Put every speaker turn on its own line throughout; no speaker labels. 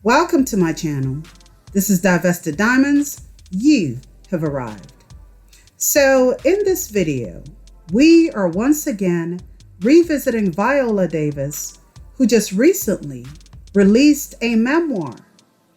Welcome to my channel. This is Divested Diamonds. You have arrived. So in this video, we are once again revisiting Viola Davis, who just recently released a memoir.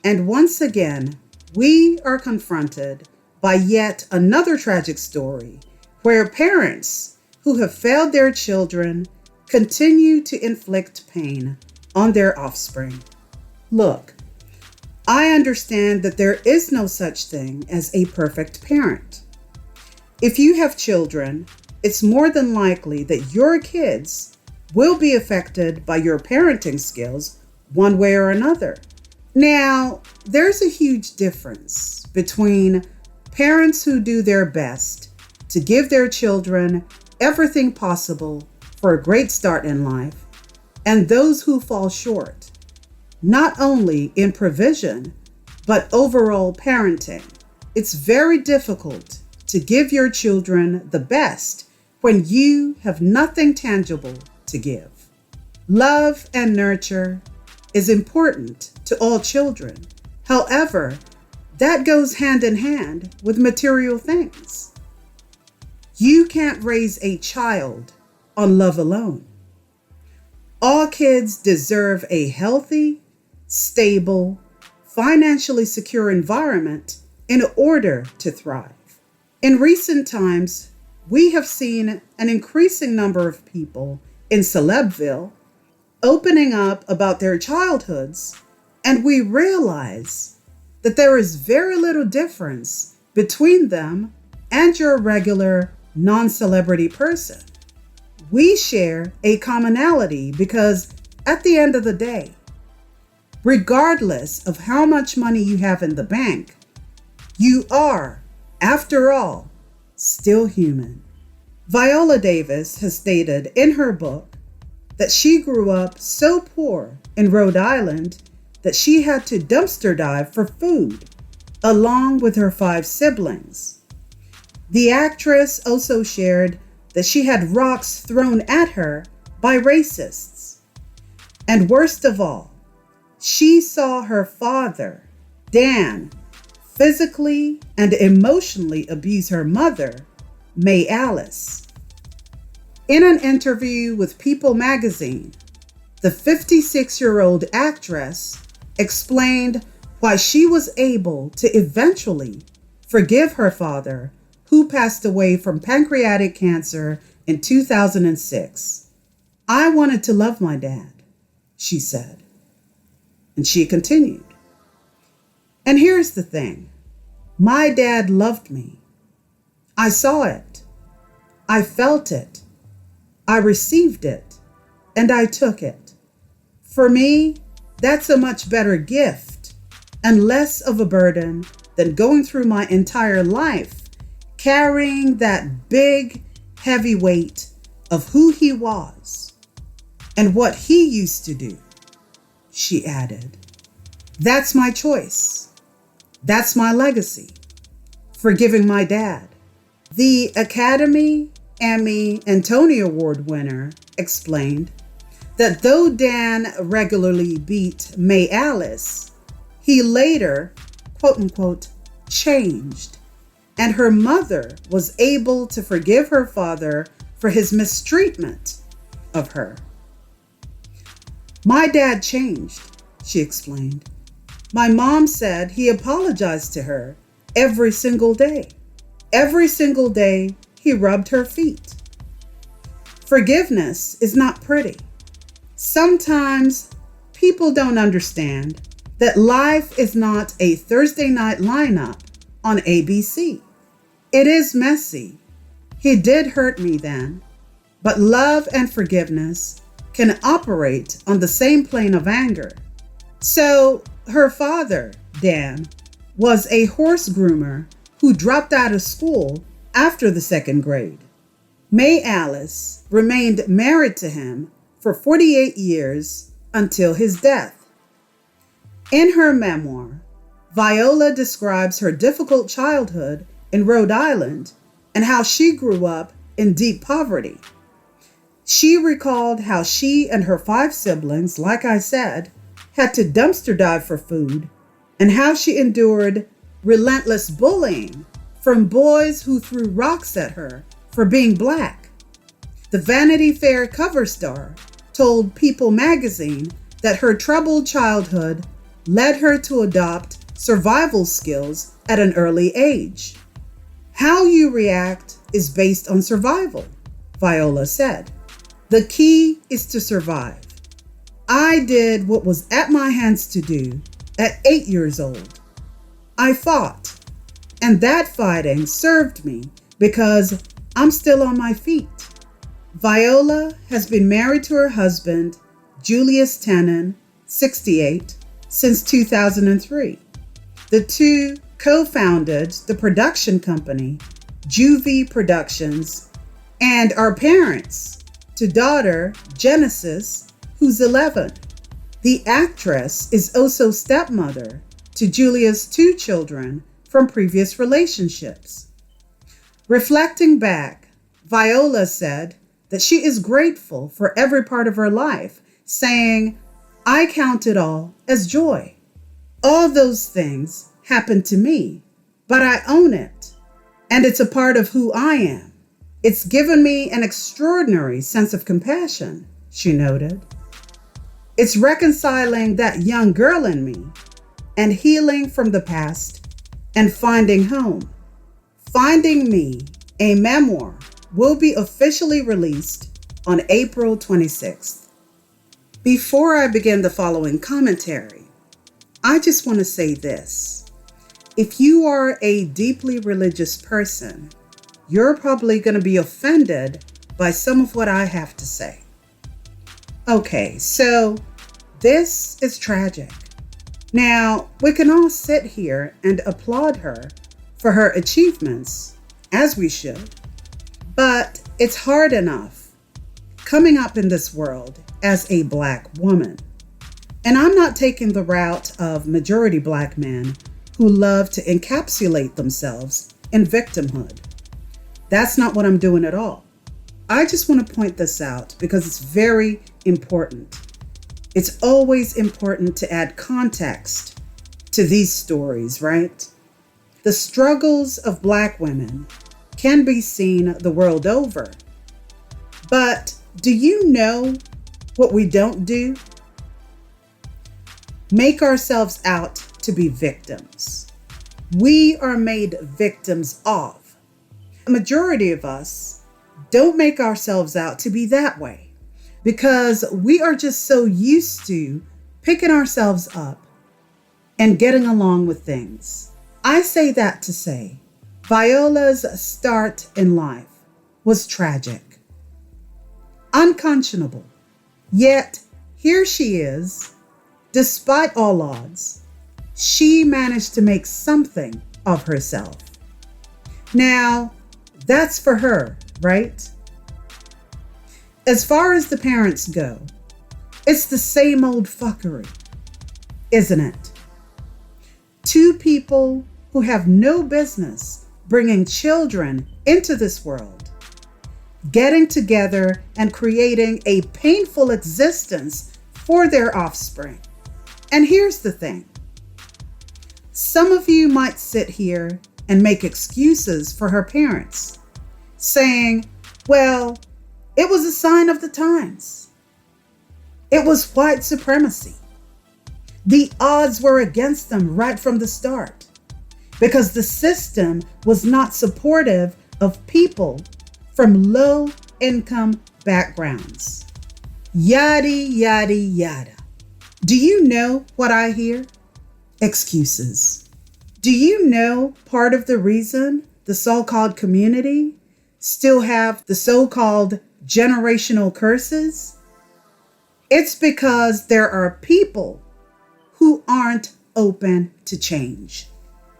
And once again, we are confronted by yet another tragic story where parents who have failed their children continue to inflict pain on their offspring. Look, I understand that there is no such thing as a perfect parent. If you have children, it's more than likely that your kids will be affected by your parenting skills one way or another. Now, there's a huge difference between parents who do their best to give their children everything possible for a great start in life and those who fall short, not only in provision, but overall parenting. It's very difficult to give your children the best when you have nothing tangible to give. Love and nurture is important to all children. However, that goes hand in hand with material things. You can't raise a child on love alone. All kids deserve a healthy, stable, financially secure environment in order to thrive. In recent times, we have seen an increasing number of people in Celebville opening up about their childhoods, and we realize that there is very little difference between them and your regular non-celebrity person. We share a commonality because at the end of the day, regardless of how much money you have in the bank, you are, after all, still human. Viola Davis has stated in her book that she grew up so poor in Rhode Island that she had to dumpster dive for food, along with her 5 siblings. The actress also shared that she had rocks thrown at her by racists. And worst of all, she saw her father, Dan, physically and emotionally abuse her mother, May Alice. In an interview with People magazine, the 56-year-old actress explained why she was able to eventually forgive her father, who passed away from pancreatic cancer in 2006. "I wanted to love my dad," she said. And she continued, "And here's the thing. My dad loved me. I saw it. I felt it. I received it. And I took it. For me, that's a much better gift and less of a burden than going through my entire life carrying that big, heavy weight of who he was and what he used to do," she added. "That's my choice. That's my legacy. Forgiving my dad." The Academy, Emmy, and Tony Award winner explained that though Dan regularly beat May Alice, he later, quote unquote, changed, and her mother was able to forgive her father for his mistreatment of her. "My dad changed," she explained. "My mom said he apologized to her every single day. Every single day he rubbed her feet." Forgiveness is not pretty. Sometimes people don't understand that life is not a Thursday night lineup on ABC. It is messy. He did hurt me then, but love and forgiveness can operate on the same plane of anger. So her father, Dan, was a horse groomer who dropped out of school after the 2nd grade. May Alice remained married to him for 48 years until his death. In her memoir, Viola describes her difficult childhood in Rhode Island and how she grew up in deep poverty. She recalled how she and her 5 siblings, like I said, had to dumpster dive for food, and how she endured relentless bullying from boys who threw rocks at her for being Black. The Vanity Fair cover star told People magazine that her troubled childhood led her to adopt survival skills at an early age. How you react is based on survival, Viola said. The key is to survive. I did what was at my hands to do at 8 years old. I fought, and that fighting served me because I'm still on my feet. Viola has been married to her husband, Julius Tannen, 68, since 2003. The two co-founded the production company, Juvie Productions, and are parents to daughter Genesis, who's 11. The actress is also stepmother to Julia's 2 children from previous relationships. Reflecting back, Viola said that she is grateful for every part of her life, saying, "I count it all as joy. All those things happened to me, but I own it, and it's a part of who I am. It's given me an extraordinary sense of compassion," she noted. "It's reconciling that young girl in me and healing from the past and finding home. Finding Me, a memoir, will be officially released on April 26th. Before I begin the following commentary, I just want to say this. If you are a deeply religious person, you're probably going to be offended by some of what I have to say. Okay, so this is tragic. Now, we can all sit here and applaud her for her achievements, as we should, but it's hard enough coming up in this world as a Black woman. And I'm not taking the route of majority Black men who love to encapsulate themselves in victimhood. That's not what I'm doing at all. I just want to point this out because it's very important. It's always important to add context to these stories, right? The struggles of Black women can be seen the world over. But do you know what we don't do? Make ourselves out to be victims. We are made victims of. A majority of us don't make ourselves out to be that way because we are just so used to picking ourselves up and getting along with things. I say that to say Viola's start in life was tragic, unconscionable. Yet here she is, despite all odds, she managed to make something of herself. Now, that's for her, right? As far as the parents go, it's the same old fuckery, isn't it? Two people who have no business bringing children into this world, getting together and creating a painful existence for their offspring. And here's the thing. Some of you might sit here and make excuses for her parents, saying, well, it was a sign of the times. It was white supremacy. The odds were against them right from the start because the system was not supportive of people from low-income backgrounds. Yada, yada, yada. Do you know what I hear? Excuses. Do you know part of the reason the so-called community still have the so-called generational curses? It's because there are people who aren't open to change.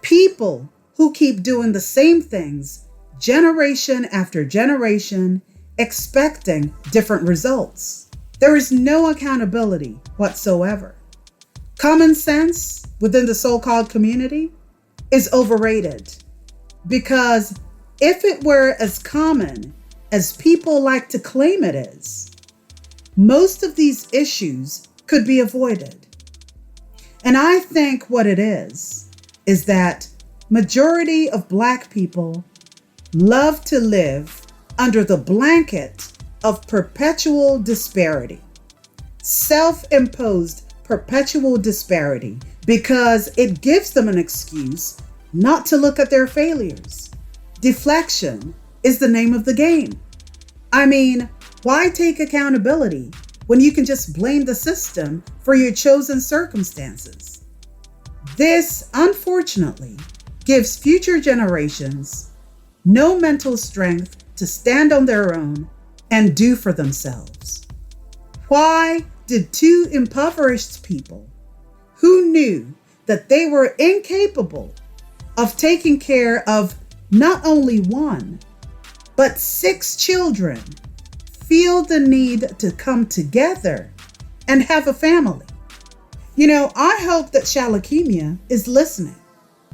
People who keep doing the same things generation after generation, expecting different results. There is no accountability whatsoever. Common sense within the so-called community is overrated because if it were as common as people like to claim it is, most of these issues could be avoided. And I think what it is that majority of Black people love to live under the blanket of perpetual disparity, self-imposed perpetual disparity, because it gives them an excuse not to look at their failures. Deflection is the name of the game. I mean, why take accountability when you can just blame the system for your chosen circumstances? This, unfortunately, gives future generations no mental strength to stand on their own and do for themselves. Why did two impoverished people who knew that they were incapable of taking care of not only one, but 6 children feel the need to come together and have a family? You know, I hope that Shalakemia is listening.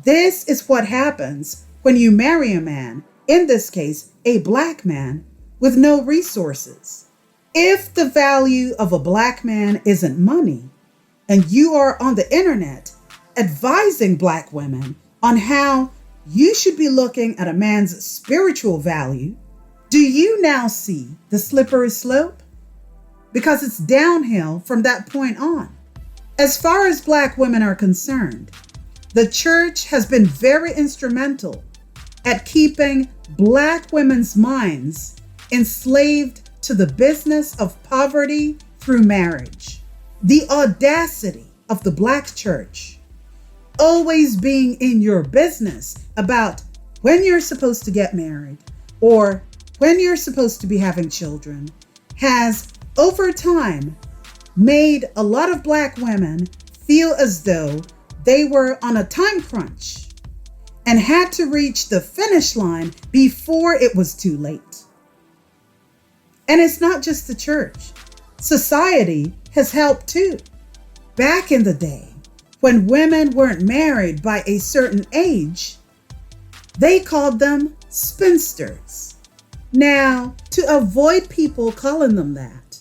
This is what happens when you marry a man, in this case, a Black man, with no resources. If the value of a Black man isn't money, and you are on the internet advising Black women on how you should be looking at a man's spiritual value, do you now see the slippery slope? Because it's downhill from that point on. As far as Black women are concerned, the church has been very instrumental at keeping Black women's minds enslaved to the business of poverty through marriage. The audacity of the Black church always being in your business about when you're supposed to get married or when you're supposed to be having children has, over time, made a lot of Black women feel as though they were on a time crunch and had to reach the finish line before it was too late. And it's not just the church. Society has helped too. Back in the day, when women weren't married by a certain age, they called them spinsters. Now, to avoid people calling them that,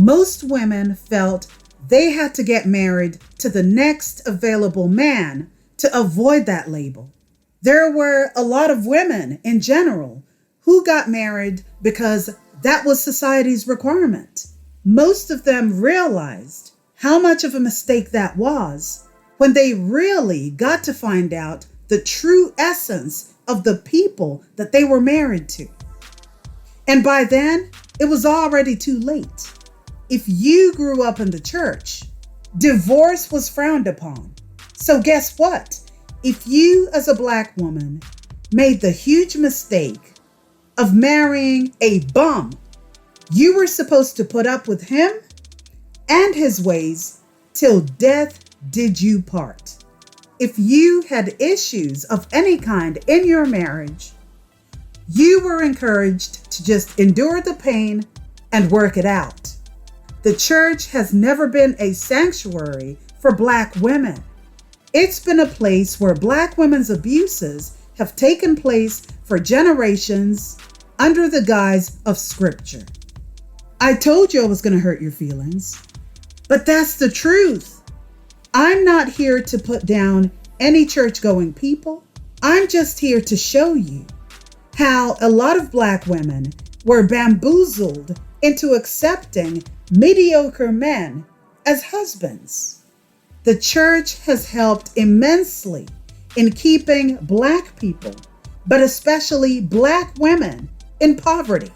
most women felt they had to get married to the next available man to avoid that label. There were a lot of women in general who got married because that was society's requirement. Most of them realized how much of a mistake that was when they really got to find out the true essence of the people that they were married to. And by then, it was already too late. If you grew up in the church, divorce was frowned upon. So guess what? If you, as a Black woman, made the huge mistake of marrying a bum, you were supposed to put up with him and his ways till death did you part. If you had issues of any kind in your marriage, you were encouraged to just endure the pain and work it out. The church has never been a sanctuary for Black women. It's been a place where Black women's abuses have taken place for generations under the guise of scripture. I told you I was going to hurt your feelings, but that's the truth. I'm not here to put down any church-going people. I'm just here to show you how a lot of Black women were bamboozled into accepting mediocre men as husbands. The church has helped immensely in keeping Black people, but especially Black women, in poverty.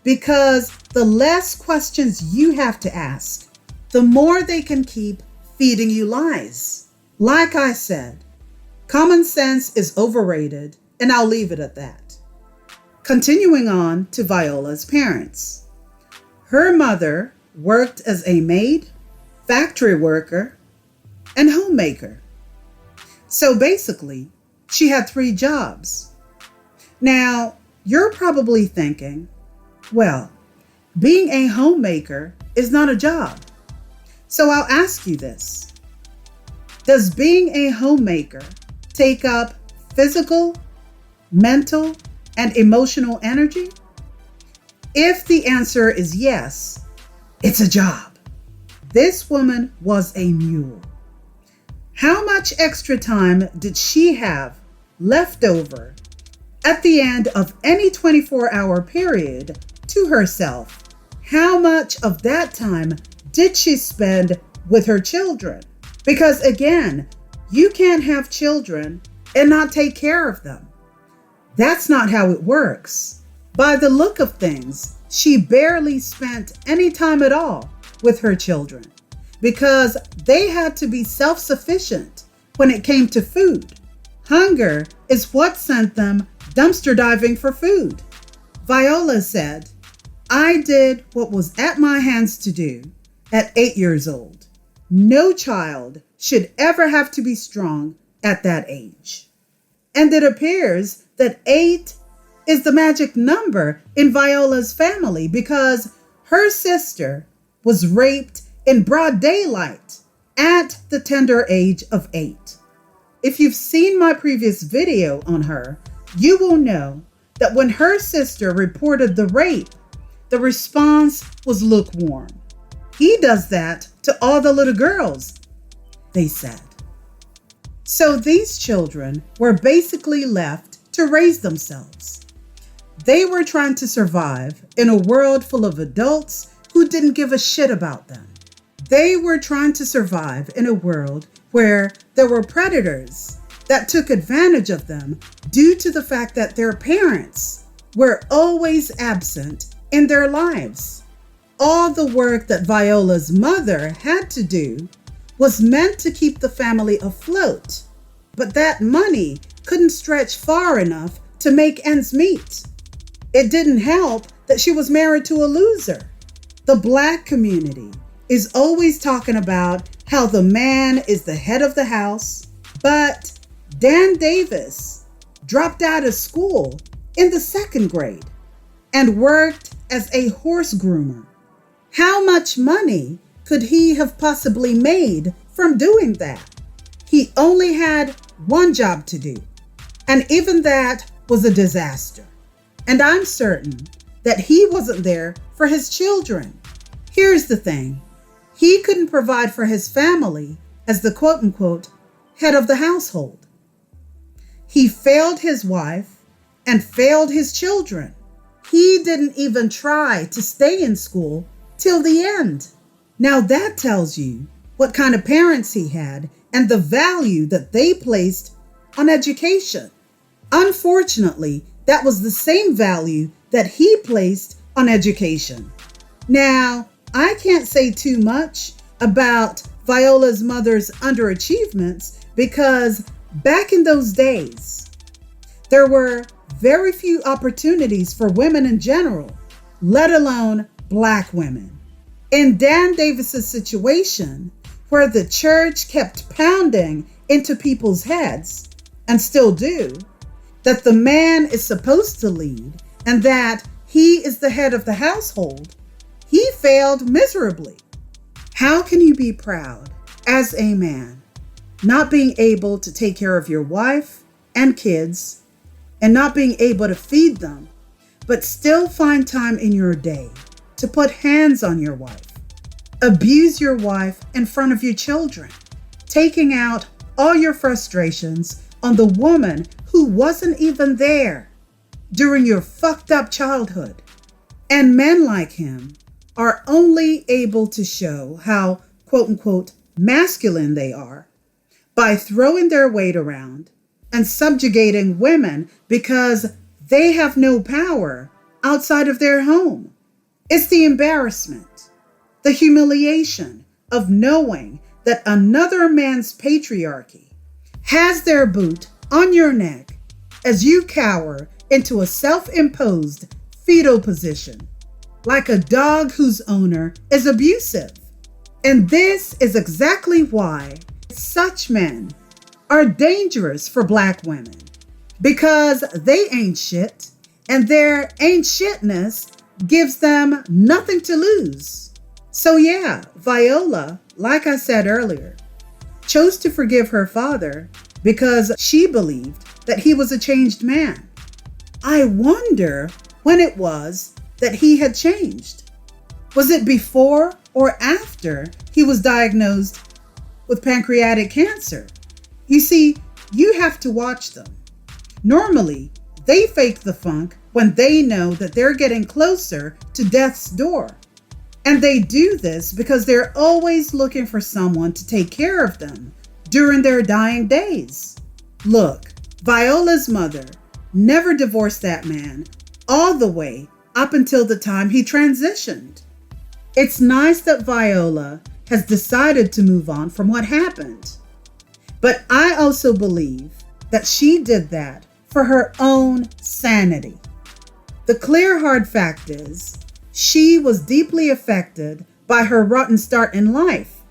Because the less questions you have to ask, the more they can keep feeding you lies. Like I said, common sense is overrated, and I'll leave it at that. Continuing on to Viola's parents. Her mother worked as a maid, factory worker, and homemaker. So basically, she had 3 jobs. Now, you're probably thinking, well, being a homemaker is not a job. So I'll ask you this. Does being a homemaker take up physical, mental, and emotional energy? If the answer is yes, it's a job. This woman was a mule. How much extra time did she have left over at the end of any 24-hour period to herself? How much of that time did she spend with her children? Because again, you can't have children and not take care of them. That's not how it works. By the look of things, she barely spent any time at all with her children because they had to be self-sufficient when it came to food. Hunger is what sent them dumpster diving for food. Viola said, "I did what was at my hands to do at 8 years old. No child should ever have to be strong at that age." And it appears that 8 is the magic number in Viola's family because her sister was raped in broad daylight at the tender age of 8. If you've seen my previous video on her, you will know that when her sister reported the rape, the response was lukewarm. "He does that to all the little girls," they said. So these children were basically left to raise themselves. They were trying to survive in a world full of adults who didn't give a shit about them. They were trying to survive in a world where there were predators that took advantage of them due to the fact that their parents were always absent in their lives. All the work that Viola's mother had to do was meant to keep the family afloat, but that money couldn't stretch far enough to make ends meet. It didn't help that she was married to a loser. The Black community is always talking about how the man is the head of the house, but Dan Davis dropped out of school in the 2nd grade and worked as a horse groomer. How much money could he have possibly made from doing that? He only had one job to do, and even that was a disaster. And I'm certain that he wasn't there for his children. Here's the thing. He couldn't provide for his family as the quote-unquote head of the household. He failed his wife and failed his children. He didn't even try to stay in school till the end. Now that tells you what kind of parents he had and the value that they placed on education. Unfortunately, that was the same value that he placed on education. Now, I can't say too much about Viola's mother's underachievements because back in those days, there were very few opportunities for women in general, let alone Black women. In Dan Davis's situation, where the church kept pounding into people's heads, and still do, that the man is supposed to lead and that he is the head of the household, he failed miserably. How can you be proud as a man, not being able to take care of your wife and kids and not being able to feed them, but still find time in your day to put hands on your wife, abuse your wife in front of your children, taking out all your frustrations on the woman who wasn't even there during your fucked up childhood? And men like him are only able to show how quote-unquote masculine they are by throwing their weight around and subjugating women because they have no power outside of their home. It's the embarrassment, the humiliation of knowing that another man's patriarchy has their boot on your neck as you cower into a self-imposed fetal position, like a dog whose owner is abusive. And this is exactly why such men are dangerous for Black women, because they ain't shit, and their ain't shitness gives them nothing to lose. So yeah, Viola, like I said earlier, chose to forgive her father because she believed that he was a changed man. I wonder when it was that he had changed. Was it before or after he was diagnosed with pancreatic cancer. You see, you have to watch them. Normally, they fake the funk when they know that they're getting closer to death's door. And they do this because they're always looking for someone to take care of them during their dying days. Look, Viola's mother never divorced that man all the way up until the time he transitioned. It's nice that Viola has decided to move on from what happened. But I also believe that she did that for her own sanity. The clear hard fact is, she was deeply affected by her rotten start in life.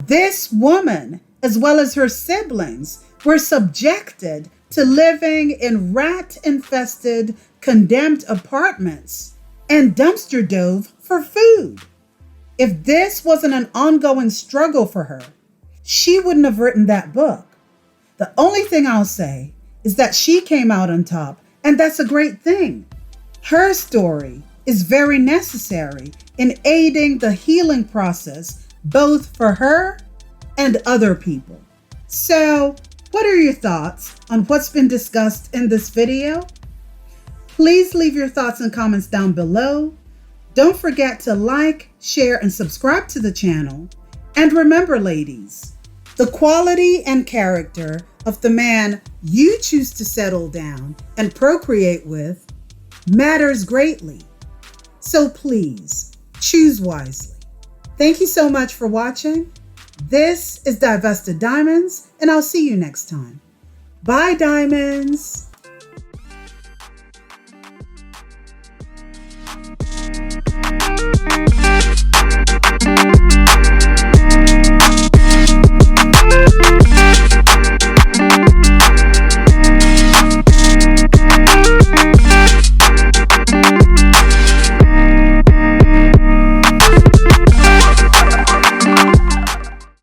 This woman, as well as her siblings, were subjected to living in rat-infested, condemned apartments and dumpster dove for food. If this wasn't an ongoing struggle for her, she wouldn't have written that book. The only thing I'll say is that she came out on top, and that's a great thing. Her story is very necessary in aiding the healing process, both for her and other people. So, what are your thoughts on what's been discussed in this video? Please leave your thoughts and comments down below. Don't forget to like, share, and subscribe to the channel. And remember, ladies, the quality and character of the man you choose to settle down and procreate with matters greatly. So please, choose wisely. Thank you so much for watching. This is Divested Diamonds, and I'll see you next time. Bye, Diamonds.